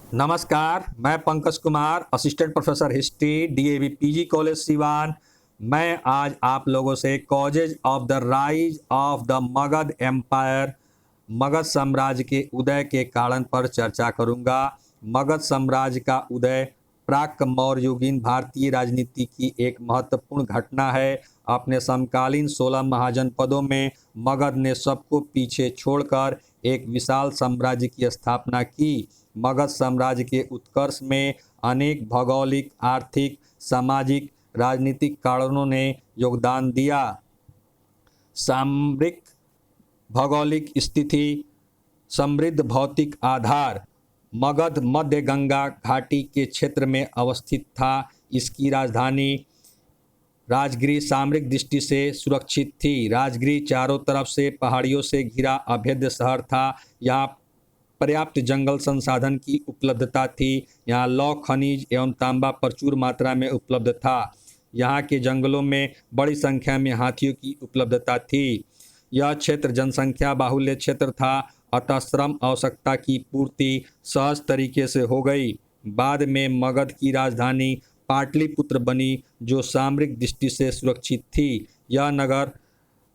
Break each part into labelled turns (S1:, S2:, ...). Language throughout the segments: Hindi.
S1: नमस्कार, मैं Pankaj Kumar, assistant professor history, DAV PG college Siwan. मैं आज आप लोगों से causes of the rise of the Magadha empire, Magadha साम्राज्य के उदय के कारण पर चर्चा करूंगा। मगध साम्राज्य का उदय प्राक मौर्ययुगीन भारतीय राजनीति की एक महत्वपूर्ण घटना है। अपने समकालीन 16 महाजनपदों में मगध ने सबको पीछे छोड़कर एक विशाल साम्राज्य की स्थापना की। मगध साम्राज्य के उत्कर्ष में अनेक भौगोलिक, आर्थिक, सामाजिक, राजनीतिक कारणों ने योगदान दिया। सामरिक भौगोलिक स्थिति, समृद्ध भौतिक आधार। मगध मध्य गंगा घाटी के क्षेत्र में अवस्थित था। इसकी राजधानी राजगृह सामरिक दृष्टि से सुरक्षित थी। राजगृह चारों तरफ से पहाड़ियों से घिरा अभेद्य शहर था। यहाँ पर्याप्त जंगल संसाधन की उपलब्धता थी। यहाँ लौह खनिज एवं तांबा प्रचुर मात्रा में उपलब्ध था। यहाँ के जंगलों में बड़ी संख्या में हाथियों की उपलब्धता थी। यह क्षेत्र जनसंख्या बाहुल्य क्षेत्र था, अतः श्रम आवश्यकता की पूर्ति सहज तरीके से हो गई। बाद में मगध की राजधानी पाटलिपुत्र बनी, जो सामरिक दृष्टि से सुरक्षित थी। यह नगर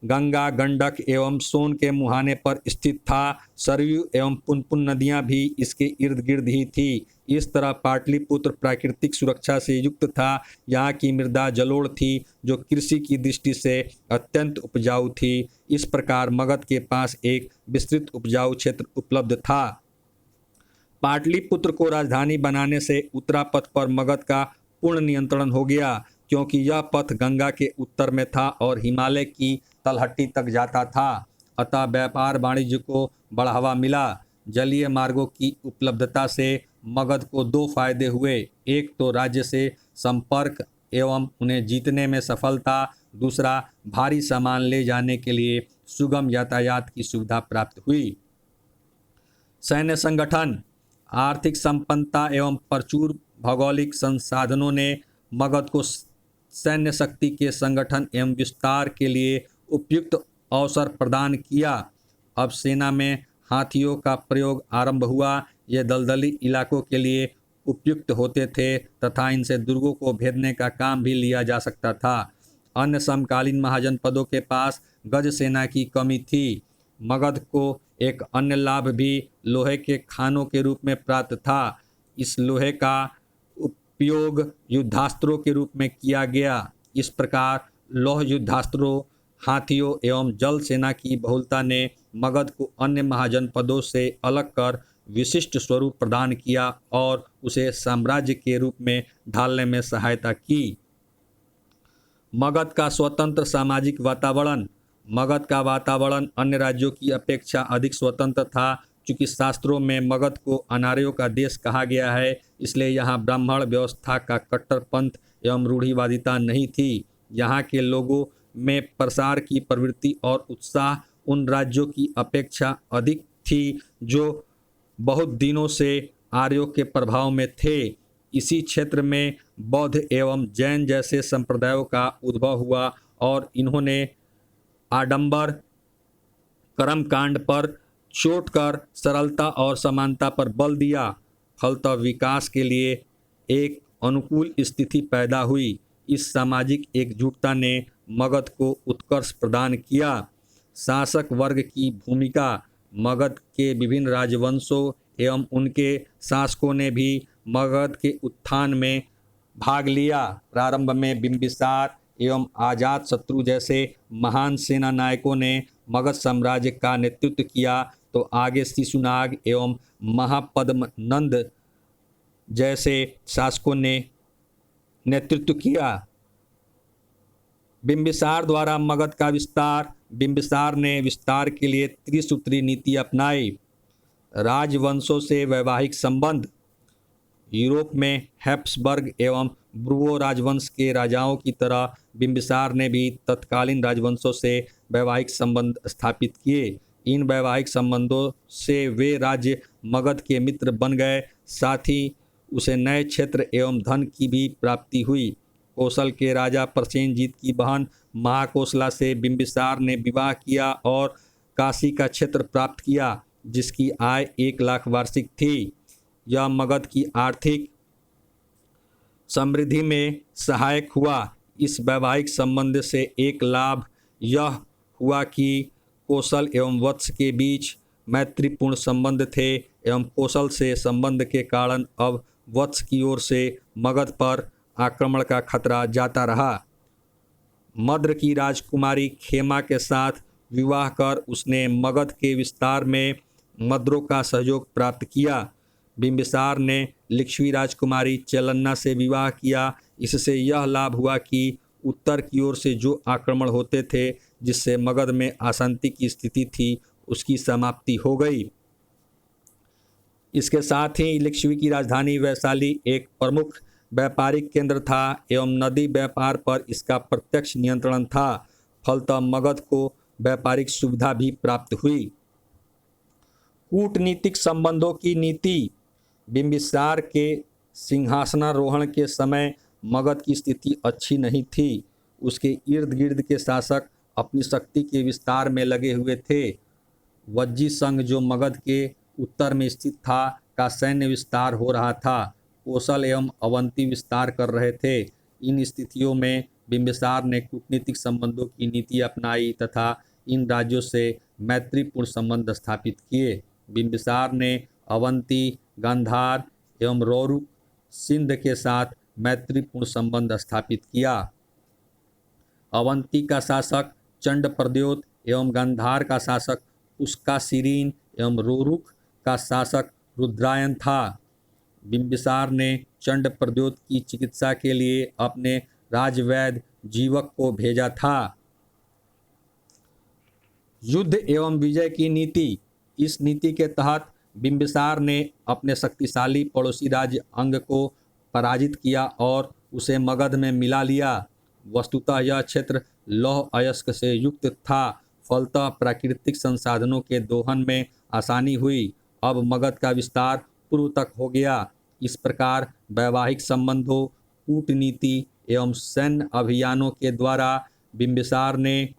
S1: गंगा, गंडक एवं सोन के मुहाने पर स्थित था। सरयू एवं पुनपुन नदियां भी इसके इर्द गिर्द ही थी। इस तरह पाटलिपुत्र प्राकृतिक सुरक्षा से युक्त था। यहाँ की मृदा जलोढ़ थी, जो कृषि की दृष्टि से अत्यंत उपजाऊ थी। इस प्रकार मगध के पास एक विस्तृत उपजाऊ क्षेत्र उपलब्ध था। पाटलिपुत्र को राजधानी बनाने से उत्तरा पथ पर मगध का पूर्ण नियंत्रण हो गया, क्योंकि यह पथ गंगा के उत्तर में था और हिमालय की तलहटी तक जाता था। अतः व्यापार वाणिज्य को बढ़ावा मिला। जलीय मार्गों की उपलब्धता से मगध को दो फायदे हुए। एक तो राज्य से संपर्क एवं उन्हें जीतने में सफलता, दूसरा भारी सामान ले जाने के लिए सुगम यातायात की सुविधा प्राप्त हुई। सैन्य संगठन, आर्थिक संपन्नता एवं प्रचुर भौगोलिक संसाधनों ने मगध को सैन्य शक्ति के संगठन एवं विस्तार के लिए उपयुक्त अवसर प्रदान किया। अब सेना में हाथियों का प्रयोग आरंभ हुआ। ये दलदली इलाकों के लिए उपयुक्त होते थे तथा इनसे दुर्गों को भेदने का काम भी लिया जा सकता था। अन्य समकालीन महाजनपदों के पास गज सेना की कमी थी। मगध को एक अन्य लाभ भी लोहे के खानों के रूप में प्राप्त था। इस लोहे का उपयोग युद्धास्त्रों के रूप में किया गया। इस प्रकार लौह युद्धास्त्रों, हाथियों एवं जल सेना की बहुलता ने मगध को अन्य महाजनपदों से अलग कर विशिष्ट स्वरूप प्रदान किया और उसे साम्राज्य के रूप में ढालने में सहायता की। मगध का स्वतंत्र सामाजिक वातावरण। मगध का वातावरण अन्य राज्यों की अपेक्षा अधिक स्वतंत्र था। चूँकि शास्त्रों में मगध को अनार्यों का देश कहा गया है, इसलिए यहाँ ब्राह्मण व्यवस्था का कट्टरपंथ एवं रूढ़िवादिता नहीं थी। यहाँ के लोगों में प्रसार की प्रवृत्ति और उत्साह उन राज्यों की अपेक्षा अधिक थी जो बहुत दिनों से आर्यों के प्रभाव में थे। इसी क्षेत्र में बौद्ध एवं जैन जैसे संप्रदायों का उद्भव हुआ और इन्होंने आडंबर, कर्मकांड पर चोट कर सरलता और समानता पर बल दिया। फलतः विकास के लिए एक अनुकूल स्थिति पैदा हुई। इस सामाजिक एकजुटता ने मगध को उत्कर्ष प्रदान किया। शासक वर्ग की भूमिका। मगध के विभिन्न राजवंशों एवं उनके शासकों ने भी मगध के उत्थान में भाग लिया। प्रारंभ में बिंबिसार एवं अजातशत्रु जैसे महान सेना नायकों ने मगध साम्राज्य का नेतृत्व किया, तो आगे शिशुनाग एवं महापद्मनंद जैसे शासकों ने नेतृत्व किया। बिंबिसार द्वारा मगध का विस्तार। बिंबिसार ने विस्तार के लिए त्रिसूत्री नीति अपनाई। राजवंशों से वैवाहिक संबंध। यूरोप में हैप्सबर्ग एवं ब्रुवो राजवंश के राजाओं की तरह बिंबिसार ने भी तत्कालीन राजवंशों से वैवाहिक संबंध स्थापित किए। इन वैवाहिक संबंधों से वे राज्य मगध के मित्र बन गए। साथ ही उसे नए क्षेत्र एवं धन की भी प्राप्ति हुई। कौशल के राजा प्रसेनजीत की बहन महाकोशला से बिंबिसार ने विवाह किया और काशी का क्षेत्र प्राप्त किया, जिसकी आय 1 लाख वार्षिक थी। यह मगध की आर्थिक समृद्धि में सहायक हुआ। इस वैवाहिक संबंध से एक लाभ यह हुआ कि कौशल एवं वत्स के बीच मैत्रीपूर्ण संबंध थे एवं कौशल से संबंध के कारण अब वत्स की ओर से मगध पर आक्रमण का खतरा जाता रहा। मद्र की राजकुमारी खेमा के साथ विवाह कर उसने मगध के विस्तार में मद्रों का सहयोग प्राप्त किया। बिंबिसार ने लिच्छवी राजकुमारी चेलन्ना से विवाह किया। इससे यह लाभ हुआ कि उत्तर की ओर से जो आक्रमण होते थे, जिससे मगध में अशांति की स्थिति थी, उसकी समाप्ति हो गई। इसके साथ ही लिच्छवी की राजधानी वैशाली एक प्रमुख व्यापारिक केंद्र था एवं नदी व्यापार पर इसका प्रत्यक्ष नियंत्रण था। फलतः मगध को व्यापारिक सुविधा भी प्राप्त हुई। कूटनीतिक संबंधों की नीति। बिंबिसार के सिंहासनारोहण के समय मगध की स्थिति अच्छी नहीं थी। उसके इर्द गिर्द के शासक अपनी शक्ति के विस्तार में लगे हुए थे। वज्जी संघ जो मगध के उत्तर में स्थित था का सैन्य विस्तार हो रहा था। कौशल एवं अवंती विस्तार कर रहे थे। इन स्थितियों में बिंबिसार ने कूटनीतिक संबंधों की नीति अपनाई तथा इन राज्यों से मैत्रीपूर्ण संबंध स्थापित किए। बिंबिसार ने अवंती, गांधार एवं रौरुक सिंध के साथ मैत्रीपूर्ण संबंध स्थापित किया। अवंती का शासक चंड प्रद्योत एवं गांधार का शासक पुष्कासिरीन एवं रोरुक का शासक रुद्रायन था। बिंबिसार ने चंड प्रद्योत की चिकित्सा के लिए अपने राजवैद्य जीवक को भेजा था। युद्ध एवं विजय की नीति। इस नीति के तहत बिंबिसार ने अपने शक्तिशाली पड़ोसी राज्य अंग को पराजित किया और उसे मगध में मिला लिया। वस्तुतः यह क्षेत्र लौह अयस्क से युक्त था। फलतः प्राकृतिक संसाधनों के दोहन में आसानी हुई। अब मगध का विस्तार पूर्व तक हो गया। इस प्रकार वैवाहिक संबंधों, कूटनीति एवं सैन्य अभियानों के द्वारा बिंबिसार ने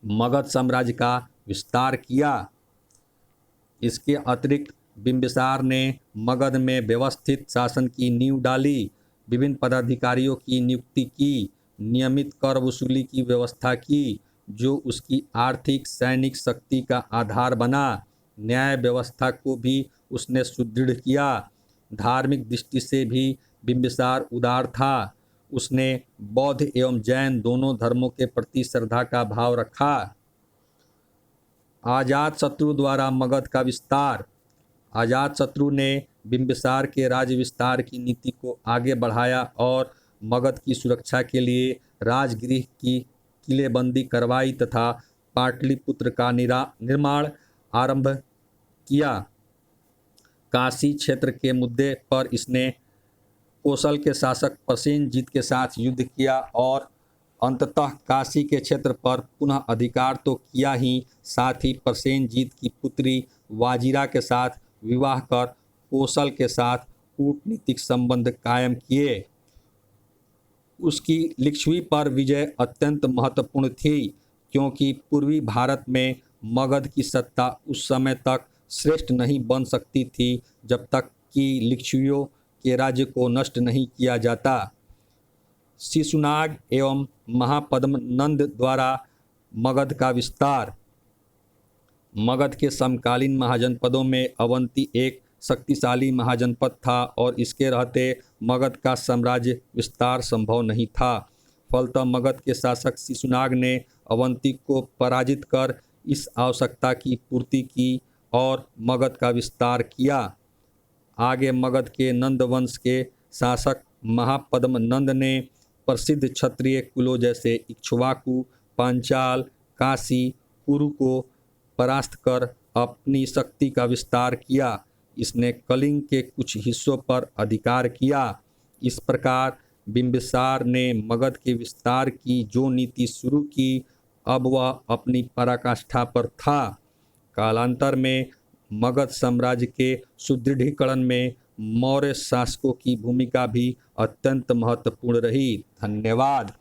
S1: मगध साम्राज्य का विस्तार किया। इसके अतिरिक्त बिंबिसार ने मगध में व्यवस्थित शासन की नींव डाली। विभिन्न पदाधिकारियों की नियुक्ति की। नियमित कर वसूली की व्यवस्था की, जो उसकी आर्थिक सैनिक शक्ति का आधार बना। न्याय व्यवस्था को भी उसने सुदृढ़ किया। धार्मिक दृष्टि से भी बिंबिसार उदार था। उसने बौद्ध एवं जैन दोनों धर्मों के प्रति श्रद्धा का भाव रखा। अजातशत्रु द्वारा मगध का विस्तार। अजातशत्रु ने बिंबिसार के राज्य विस्तार की नीति को आगे बढ़ाया और मगध की सुरक्षा के लिए राजगृह की किलेबंदी करवाई तथा पाटलिपुत्र का निर्माण आरंभ किया। काशी क्षेत्र के मुद्दे पर इसने कौशल के शासक प्रसेनजीत के साथ युद्ध किया और अंततः काशी के क्षेत्र पर पुनः अधिकार तो किया ही, साथ ही प्रसेनजीत की पुत्री वाजिरा के साथ विवाह कर कौशल के साथ कूटनीतिक संबंध कायम किए। उसकी लिच्छवी पर विजय अत्यंत महत्वपूर्ण थी, क्योंकि पूर्वी भारत में मगध की सत्ता उस समय तक श्रेष्ठ नहीं बन सकती थी जब तक कि लिच्छवियों के राज्य को नष्ट नहीं किया जाता। शिशुनाग एवं महापद्म नंद द्वारा मगध का विस्तार। मगध के समकालीन महाजनपदों में अवंती एक शक्तिशाली महाजनपद था और इसके रहते मगध का साम्राज्य विस्तार संभव नहीं था। फलतः मगध के शासक शिशुनाग ने अवंती को पराजित कर इस आवश्यकता की पूर्ति की और मगध का विस्तार किया। आगे मगध के नंद वंश के शासक महापद्म नंद ने प्रसिद्ध क्षत्रिय कुलों जैसे इक्ष्वाकु, पांचाल, काशी, कुरु को परास्त कर अपनी शक्ति का विस्तार किया। इसने कलिंग के कुछ हिस्सों पर अधिकार किया। इस प्रकार बिंबिसार ने मगध के विस्तार की जो नीति शुरू की, अब वह अपनी पराकाष्ठा पर था। कालांतर में मगध साम्राज्य के सुदृढ़ीकरण में मौर्य शासकों की भूमिका भी अत्यंत महत्वपूर्ण रही। धन्यवाद।